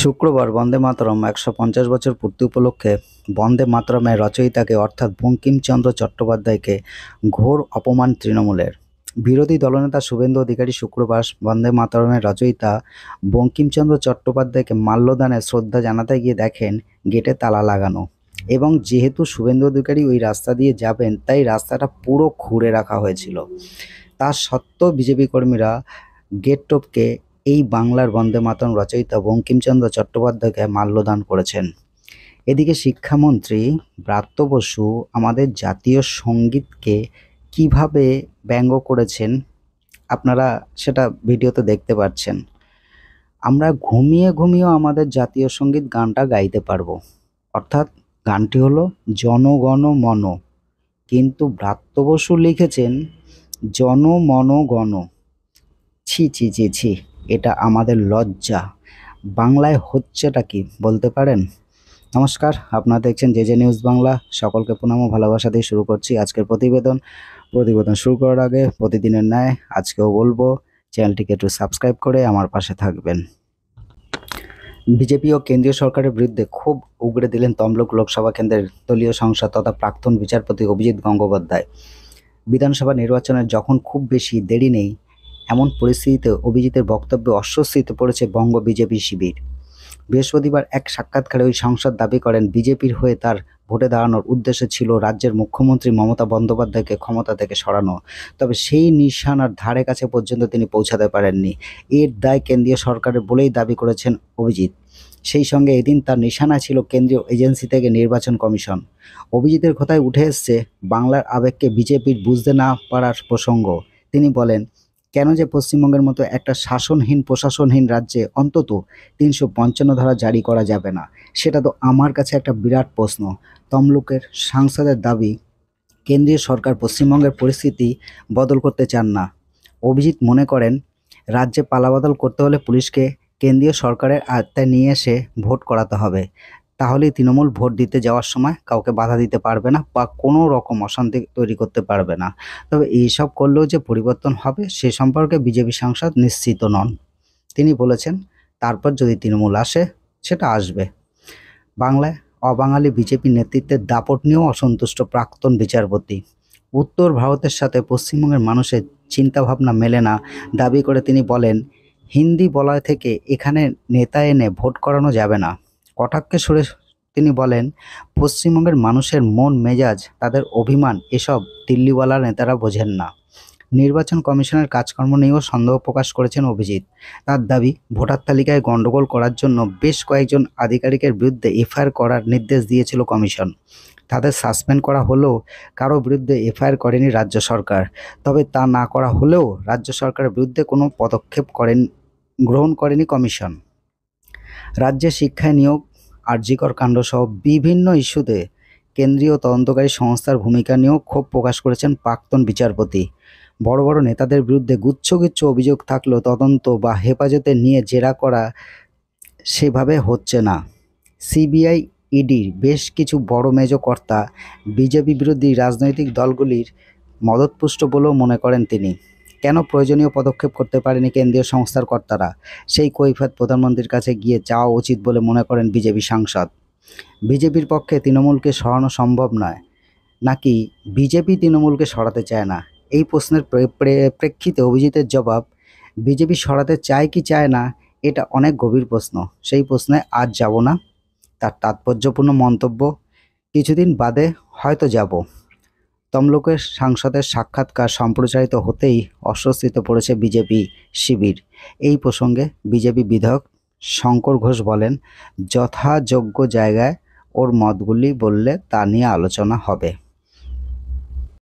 শুক্রবার বন্দে মাতরম ১৫০ বছর পূর্তি উপলক্ষে বন্দে মাতরমের রচয়িতাকে অর্থাৎ বঙ্কিমচন্দ্র চট্টোপাধ্যায়কে ঘোর অপমান তৃণমূলের। বিরোধী দলনেতা শুভেন্দু অধিকারী শুক্রবার বন্দে মাতরমের রচয়িতা বঙ্কিমচন্দ্র চট্টোপাধ্যায়কে মাল্যদানে শ্রদ্ধা জানাতে গিয়ে দেখেন গেটে তালা লাগানো, এবং যেহেতু শুভেন্দু অধিকারী ওই রাস্তা দিয়ে যাবেন তাই রাস্তাটা পুরো ঘুরে রাখা হয়েছিল। তা সত্ত্বেও বিজেপি কর্মীরা গেট টপকে এই বাংলার বন্দে মাতরম রচয়িতা বঙ্কিমচন্দ্র চট্টোপাধ্যায়কে মাল্যদান করেছেন। এদিকে শিক্ষামন্ত্রী ব্রাত্য বসু আমাদের জাতীয় সঙ্গীতকে কিভাবে ব্যঙ্গ করেছেন আপনারা সেটা ভিডিওতে দেখতে পাচ্ছেন। আমরা ঘুমিয়ে ঘুমিয়েও আমাদের জাতীয় সঙ্গীত গানটা গাইতে পারবো, অর্থাৎ গানটি হলো জনগণ মন, কিন্তু ব্রাত্য বসু লিখেছেন জনমন গণ। ছি ছি ছি ছি, এটা আমাদের লজ্জা। বাংলায় হচ্ছেটা কি বলতে পারেন? নমস্কার, আপনারা দেখছেন জে নিউজ বাংলা। সকলকে প্রণাম ও ভালোবাসা দিয়ে শুরু করছি আজকের প্রতিবেদন। শুরু করার আগে প্রতিদিনের ন্যায় আজকেও বলবো চ্যানেলটিকে একটু সাবস্ক্রাইব করে আমার পাশে থাকবেন। বিজেপি ও কেন্দ্রীয় সরকারের বিরুদ্ধে ক্ষোভ উগরে দিলেন তমলুক লোকসভা কেন্দ্রের দলীয় সাংসদ তথা প্রাক্তন বিচারপতি অভিজিৎ গঙ্গোপাধ্যায়। বিধানসভা নির্বাচনের যখন খুব বেশি দেরি নেই, এমন পরিস্থিতিতে অভিজিতের বক্তব্যে অস্বস্তিতে পড়েছে বঙ্গ বিজেপি শিবির। বৃহস্পতিবার এক সাক্ষাৎকারে ওই সাংসদ দাবি করেন বিজেপির হয়ে তার ভোটে দাঁড়ানোর উদ্দেশ্য ছিল রাজ্যের মুখ্যমন্ত্রী মমতা বন্দ্যোপাধ্যায়কে ক্ষমতা থেকে সরানো, তবে সেই নিশানার ধারে কাছে পর্যন্ত তিনি পৌঁছাতে পারেননি। এর দায় কেন্দ্রীয় সরকারের বলেই দাবি করেছেন অভিজিৎ। সেই সঙ্গে এদিন তার নিশানা ছিল কেন্দ্রীয় এজেন্সি থেকে নির্বাচন কমিশন। অভিজিতের কথায় উঠে এসছে বাংলার আবেগকে বিজেপির বুঝতে না পারার প্রসঙ্গ। তিনি বলেন, কেন যে পশ্চিমবঙ্গের মতো একটা শাসনহীন প্রশাসনহীন রাজ্যে অন্তত ৩৫৫ ধারা জারি করা যাবে না, সেটা তো আমার কাছে একটা বিরাট প্রশ্ন। তমলুকের সাংসদের দাবি, কেন্দ্রীয় সরকার পশ্চিমবঙ্গের পরিস্থিতি বদল করতে চান না। অভিজিৎ মনে করেন রাজ্যে পালাবদল করতে হলে পুলিশকে কেন্দ্রীয় সরকারের আয়ত্তায় নিয়ে এসে ভোট করাতে হবে, তাহলেই তৃণমূল ভোট দিতে যাওয়ার সময় কাউকে বাধা দিতে পারবে না বা কোনো রকম অশান্তি তৈরি করতে পারবে না। তবে এইসব করলেও যে পরিবর্তন হবে সে সম্পর্কে বিজেপি সাংসদ নিশ্চিত নন। তিনি বলেছেন, তারপর যদি তৃণমূল আসে সেটা আসবে। বাংলায় অবাঙালি বিজেপি নেতৃত্বের দাপট নিয়েও অসন্তুষ্ট প্রাক্তন বিচারপতি। উত্তর ভারতের সাথে পশ্চিমবঙ্গের মানুষের চিন্তাভাবনা মেলে না দাবি করে তিনি বলেন, হিন্দি বলয় থেকে এখানে নেতা এনে ভোট করানো যাবে না। কটাক্ষে সুরে তিনি বলেন, পশ্চিমবঙ্গের মানুষের মন মেজাজ, তাদের অভিমান, এসব দিল্লিওয়ালা নেতারা বোঝেন না। নির্বাচন কমিশনের কাজকর্ম নিয়েও সন্দেহ প্রকাশ করেছেন অভিজিৎ। তার দাবি, ভোটার তালিকায় গণ্ডগোল করার জন্য বেশ কয়েকজন আধিকারিকের বিরুদ্ধে এফআইআর করার নির্দেশ দিয়েছিল কমিশন। তাদের সাসপেন্ড করা হলেও কারো বিরুদ্ধে এফআইআর করেনি রাজ্য সরকার। তবে তা না করা হলেও রাজ্য সরকারের বিরুদ্ধে কোনো পদক্ষেপ গ্রহণ করেনি কমিশন। রাজ্যে শিক্ষায় নিয়োগ, আরজিকর কাণ্ড সহ বিভিন্ন ইস্যুতে কেন্দ্রীয় তদন্তকারী সংস্থার ভূমিকা নিয়েও ক্ষোভ প্রকাশ করেছেন প্রাক্তন বিচারপতি। বড় বড় নেতাদের বিরুদ্ধে গুচ্ছ অভিযোগ থাকলেও তদন্ত বা হেফাজতে নিয়ে জেরা করা সেভাবে হচ্ছে না। সিবিআই, ইডির বেশ কিছু বড় মেজো কর্তা বিজেপি বিরোধী রাজনৈতিক দলগুলির মদতপুষ্ট বলেও মনে করেন তিনি। কেন প্রয়োজনীয় পদক্ষেপ করতে পারেনি কেন্দ্রীয় সংস্থার কর্তারা, সেই কৈফিয়ত প্রধানমন্ত্রীর কাছে গিয়ে চাওয়া উচিত বলে মনে করেন বিজেপি সাংসদ। বিজেপির পক্ষে তৃণমূলকে সরানো সম্ভব নয়, নাকি বিজেপি তৃণমূলকে সরাতে চায় না, এই প্রশ্নের প্রেক্ষিতে অভিজিতের জবাব, বিজেপি সরাতে চায় কি চায় না এটা অনেক গভীর প্রশ্ন, সেই প্রশ্নে আজ যাব না। তার তাৎপর্যপূর্ণ মন্তব্য, কিছুদিন বাদে হয়তো যাব। তমলুকের সাংসদের সাক্ষাৎকার সম্প্রচারিত হতেই অস্বস্তিতে পড়েছে বিজেপি শিবির। এই প্রসঙ্গে বিজেপি বিধায়ক শঙ্কর ঘোষ বলেন, যথাযোগ্য জায়গায় ওর মতগুলি বললে তা নিয়ে আলোচনা হবে।